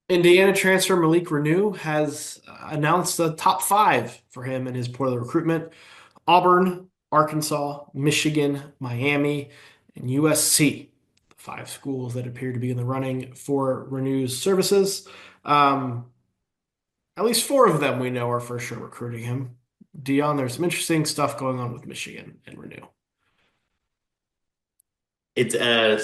Indiana transfer Malik Reneau has announced the top five for him in his portal recruitment: Auburn, Arkansas, Michigan, Miami, and USC. The five schools that appear to be in the running for Reneau's services. Um, at least four of them we know are for sure recruiting him. Dion, there's some interesting stuff going on with Michigan and Reneau. It's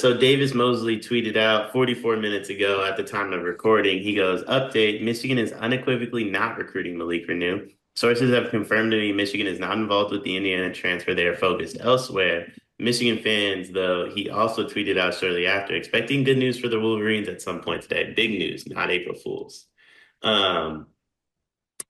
so Davis Mosley tweeted out 44 minutes ago at the time of recording. He goes, "Update: Michigan is unequivocally not recruiting Malik Reneau. Sources have confirmed to me Michigan is not involved with the Indiana transfer. They are focused elsewhere. Michigan fans, though," he also tweeted out shortly after, "expecting good news for the Wolverines at some point today. Big news, not April Fools." Um,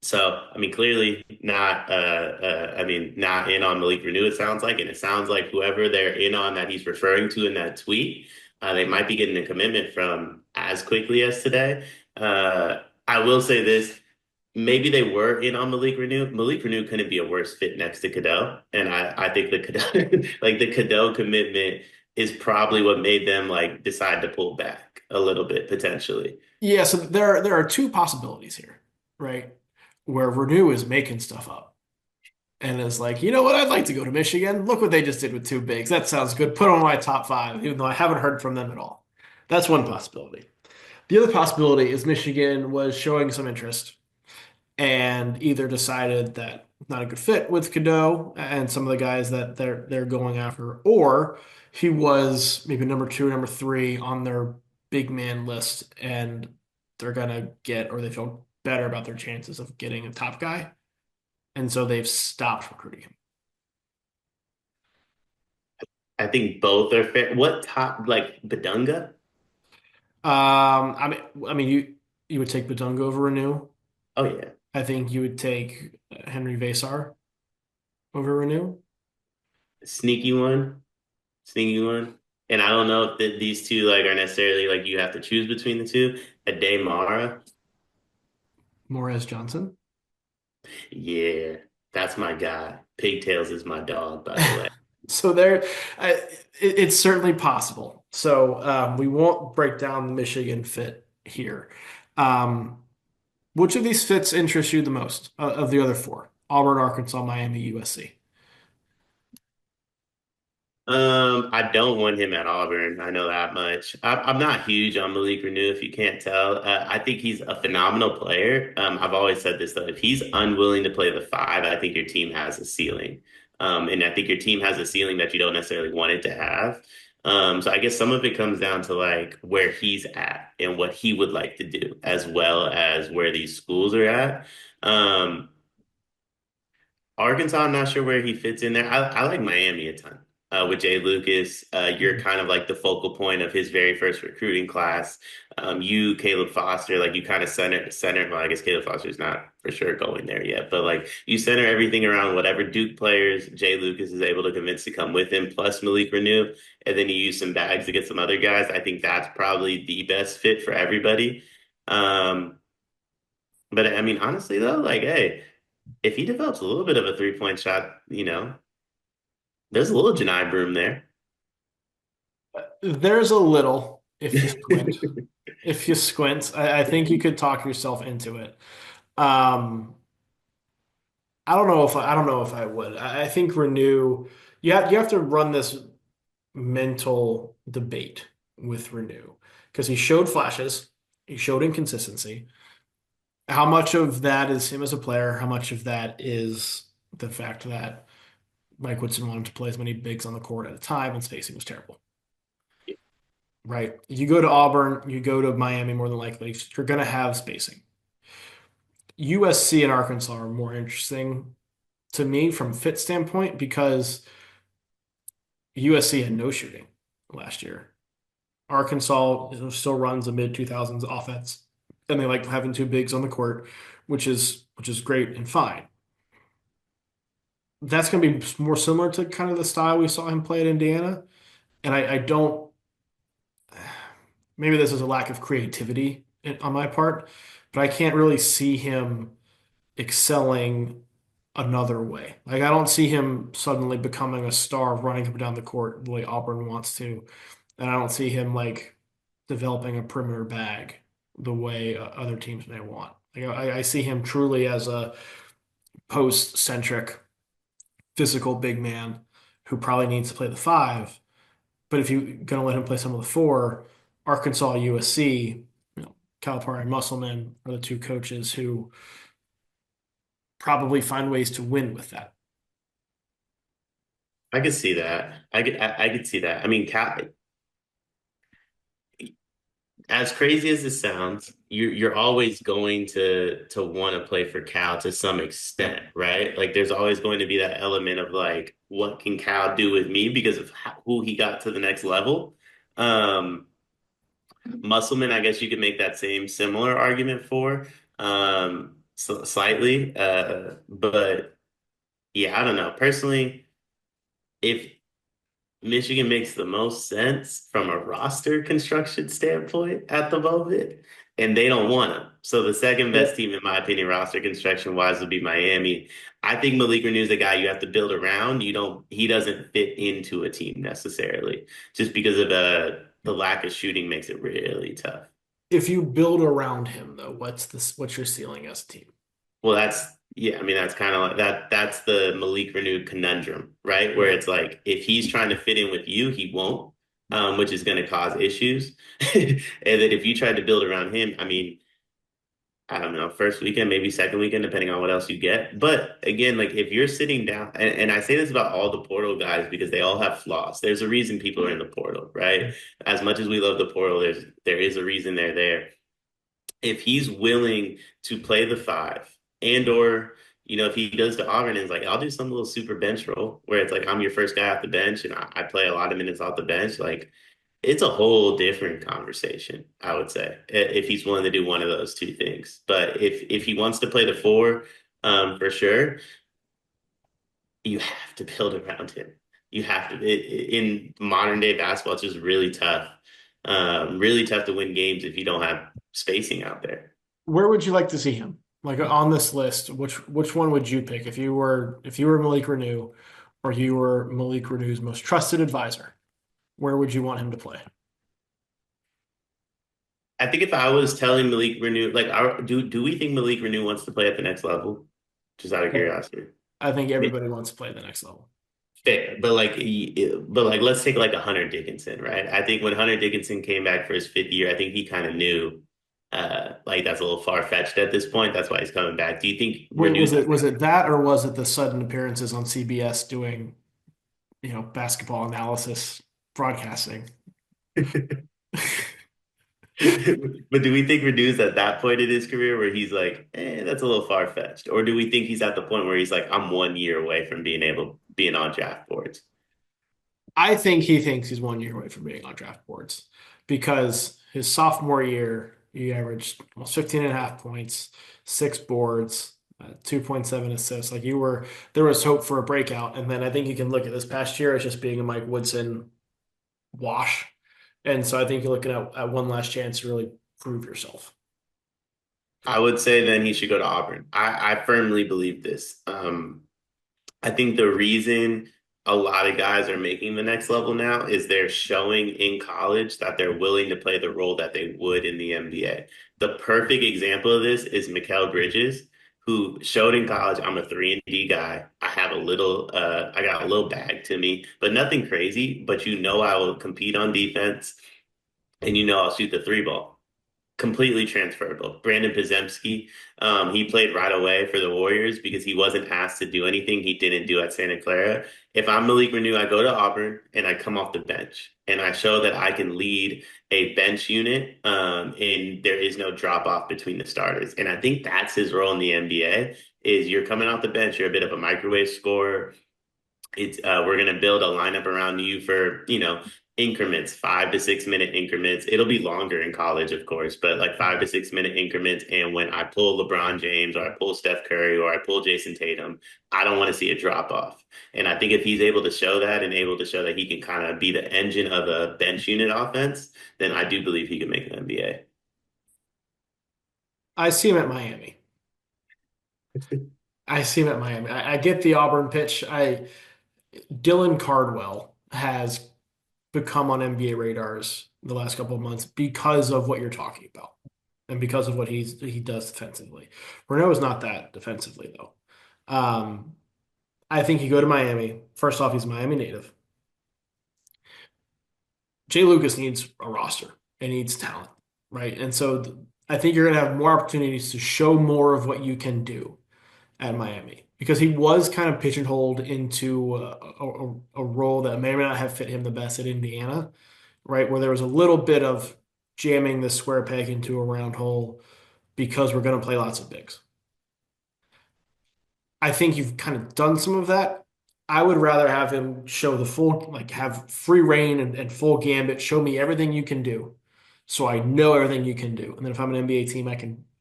so, I mean, clearly not in on Malik Reneau, it sounds like. And it sounds like whoever they're in on that he's referring to in that tweet, they might be getting a commitment from as quickly as today. I will say this. Maybe they were in on Malik Reneau. Malik Reneau couldn't be a worse fit next to Cadeau. And I think the Cadeau, like the Cadeau commitment is probably what made them like decide to pull back a little bit potentially. Yeah, so there are two possibilities here, right? Where Reneau is making stuff up and is like, you know what, I'd like to go to Michigan. Look what they just did with two bigs. That sounds good. Put on my top five, even though I haven't heard from them at all. That's one possibility. The other possibility is Michigan was showing some interest and either decided that not a good fit with Cadeau and some of the guys that they're going after, or he was maybe number two, number three on their big man list, and they're gonna get, or they feel better about their chances of getting a top guy, and so they've stopped recruiting him. I think both are fair. What top like Badunga? I mean, you would take Badunga over Renew. Oh yeah. I think you would take Henry Vasar over Renew. Sneaky one. Sneaky one. And I don't know if these two like are necessarily like you have to choose between the two. A Day Mara. Morez Johnson. Yeah, that's my guy. Pigtails is my dog, by the way. So there, it's certainly possible. So we won't break down the Michigan fit here. Um, which of these fits interest you the most of the other four? Auburn, Arkansas, Miami, USC. I don't want him at Auburn. I know that much. I'm not huge on Malik Reneau, if you can't tell. I think he's a phenomenal player. I've always said this though. If he's unwilling to play the five, I think your team has a ceiling. And I think your team has a ceiling that you don't necessarily want it to have. So I guess some of it comes down to like where he's at and what he would like to do, as well as where these schools are at. Um, Arkansas, I'm not sure where he fits in there. I like Miami a ton. With Jay Lucas, you're kind of like the focal point of his very first recruiting class. You, Caleb Foster, like you kind of center. Well, I guess Caleb Foster's not for sure going there yet, but like you center everything around whatever Duke players Jay Lucas is able to convince to come with him, plus Malik Reneau, and then you use some bags to get some other guys. I think that's probably the best fit for everybody. Um, but I mean, honestly though, like, hey, if he develops a little bit of a 3-point shot, there's a little Janai Broom there. There's a little, if you squint. If you squint, I think you could talk yourself into it. Um, I don't know if I would. I think Renew. You have to run this mental debate with Renew because he showed flashes, he showed inconsistency. How much of that is him as a player? How much of that is the fact that Mike Woodson wanted to play as many bigs on the court at a time and spacing was terrible, right? You go to Auburn, you go to Miami more than likely, you're going to have spacing. USC and Arkansas are more interesting to me from fit standpoint because USC had no shooting last year. Arkansas still runs a mid 2000s offense, and they like having two bigs on the court, which is great and fine. That's going to be more similar to kind of the style we saw him play at Indiana, and I don't. Maybe this is a lack of creativity on my part, but I can't really see him excelling another way. Like I don't see him suddenly becoming a star running up and down the court the way Auburn wants to, and I don't see him like developing a perimeter bag. the way other teams may want. Like I see him truly as a post-centric physical big man who probably needs to play the five. But if you're going to let him play some of the four, Arkansas, USC, Calipari and Musselman are the two coaches who probably find ways to win with that. I could see that. I could see that. I mean, Cal, as crazy as this sounds, you're always going to want to play for Cal to some extent, right? Like there's always going to be that element of like, what can Cal do with me because of who he got to the next level. Um, Musselman, I guess you could make that same similar argument for, slightly, but yeah, I don't know. Personally, if Michigan makes the most sense from a roster construction standpoint at the moment, and they don't want him. So the second best team, in my opinion, roster construction wise, would be Miami. I think Malik Reneau is a guy you have to build around. You don't. He doesn't fit into a team necessarily, just because of the lack of shooting makes it really tough. If you build around him, though, what's your ceiling as a team? Well, that's yeah. I mean, that's kind of like that. That's the Malik Reneau conundrum, right? Where Yeah. it's like if he's trying to fit in with you, he won't, which is going to cause issues. And then if you try to build around him, I mean, I don't know, first weekend, maybe second weekend, depending on what else you get. But again, like if you're sitting down, and I say this about all the portal guys because they all have flaws. There's a reason people are in the portal, right? As much as we love the portal, there is a reason they're there. If he's willing to play the five and or if he goes to Auburn and is like, I'll do some little super bench role where it's like I'm your first guy off the bench and I play a lot of minutes off the bench, like it's a whole different conversation, I would say, if he's willing to do one of those two things. But if he wants to play the four, for sure, you have to build around him. You have to. In modern day basketball, it's just really tough. Really tough to win games if you don't have spacing out there. Where would you like to see him? Like on this list, which one would you pick if you were Malik Reneau or you were Malik Renew's most trusted advisor? Where would you want him to play? I think if I was telling Malik Reneau, like, do we think Malik Reneau wants to play at the next level? Just out of curiosity. I think everybody wants to play at the next level. Fair, but like, let's take like a Hunter Dickinson, right? I think when Hunter Dickinson came back for his fifth year, I think he kind of knew, like that's a little far fetched at this point. That's why he's coming back. Do you think Wait, was Renew's it was it that or was it the sudden appearances on CBS doing, basketball analysis broadcasting? But do we think Renew's at that point in his career where he's like, that's a little far fetched? Or do we think he's at the point where he's like, I'm 1 year away from being on draft boards? I think he thinks he's 1 year away from being on draft boards because his sophomore year, he averaged almost 15 and a half points, 6 boards, 2.7 assists. There was hope for a breakout. And then I think you can look at this past year as just being a Mike Woodson wash. And so I think you're looking at one last chance to really prove yourself. I would say then he should go to Auburn. I firmly believe this. I think the reason a lot of guys are making the next level now is they're showing in college that they're willing to play the role that they would in the NBA. The perfect example of this is Mikal Bridges, who showed in college, I'm a 3-and-D guy. I got a little bag to me, but nothing crazy. But I will compete on defense and I'll shoot the three ball completely transferable. Brandon Pozemski, he played right away for the Warriors because he wasn't asked to do anything he didn't do at Santa Clara. If I'm Malik Reneau, I go to Auburn and I come off the bench and I show that I can lead a bench unit, and there is no drop off between the starters. And I think that's his role in the NBA is you're coming off the bench, you're a bit of a microwave scorer. It's we're gonna build a lineup around you for increments, 5 to 6 minute increments. It'll be longer in college, of course, but like 5 to 6 minute increments. And when I pull LeBron James or I pull Steph Curry or I pull Jason Tatum, I don't want to see a drop off. And I think if he's able to show that and able to show that he can kind of be the engine of a bench unit offense, then I do believe he can make an NBA. I see him at Miami. I see him at Miami. I get the Auburn pitch. Dylan Cardwell has become on NBA radars the last couple of months because of what you're talking about. and because of what he does defensively. Reneau is not that defensively though. Um, I think you go to Miami. First off, he's a Miami native. Jay Lucas needs a roster and needs talent, right? And so I think you're going to have more opportunities to show more of what you can do at Miami because he was kind of pigeonholed into a role that may or may not have fit him the best at Indiana, right? Where there was a little bit of jamming the square peg into a round hole because we're going to play lots of bigs. I think you've kind of done some of that. I would rather have him show the full, like have free reign and full gambit, show me everything you can do. So I know everything you can do. And then if I'm an NBA team, I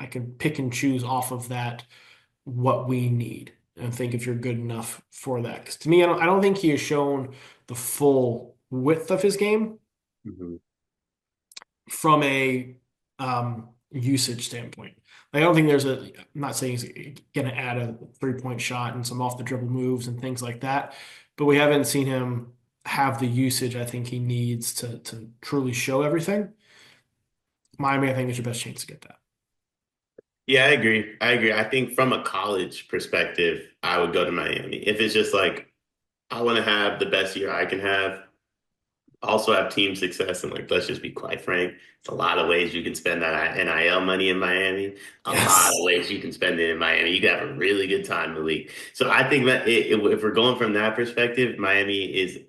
can pick and choose off of that what we need and think if you're good enough for that. Because to me, I don't think he has shown the full width of his game Mhm. from a usage standpoint. Like, I don't think there's a, I'm not saying he's going to add a 3-point shot and some off the dribble moves and things like that, but we haven't seen him have the usage I think he needs to truly show everything. Miami, I think, is your best chance to get that. Yeah, I agree. I agree. I think from a college perspective, I would go to Miami. If it's just like I want to have the best year I can have, also have team success, and like let's just be quite frank, it's a lot of ways you can spend that NIL money in Miami. A lot of Yes. ways you can spend it in Miami. You can have a really good time in the league. So I think that if we're going from that perspective, Miami is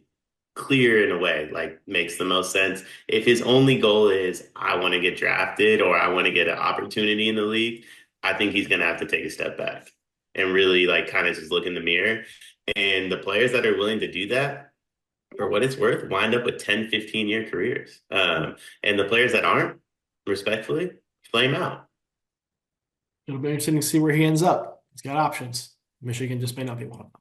clear in a way, like makes the most sense. If his only goal is I want to get drafted or I want to get an opportunity in the league, I think he's gonna have to take a step back and really like kind of just look in the mirror. And the players that are willing to do that, for what it's worth, wind up with 10, 15-year careers. And the players that aren't, respectfully, flame out. It'll be interesting to see where he ends up. He's got options. Michigan just may not be one of them.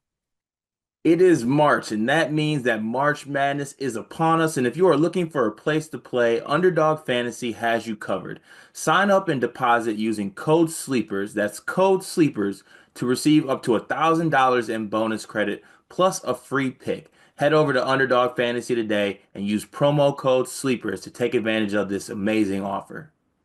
It is March, and that means that March Madness is upon us. And if you are looking for a place to play, Underdog Fantasy has you covered. Sign up and deposit using code SLEEPERS, that's code SLEEPERS, to receive up to $1,000 in bonus credit plus a free pick. Head over to Underdog Fantasy today and use promo code SLEEPERS to take advantage of this amazing offer.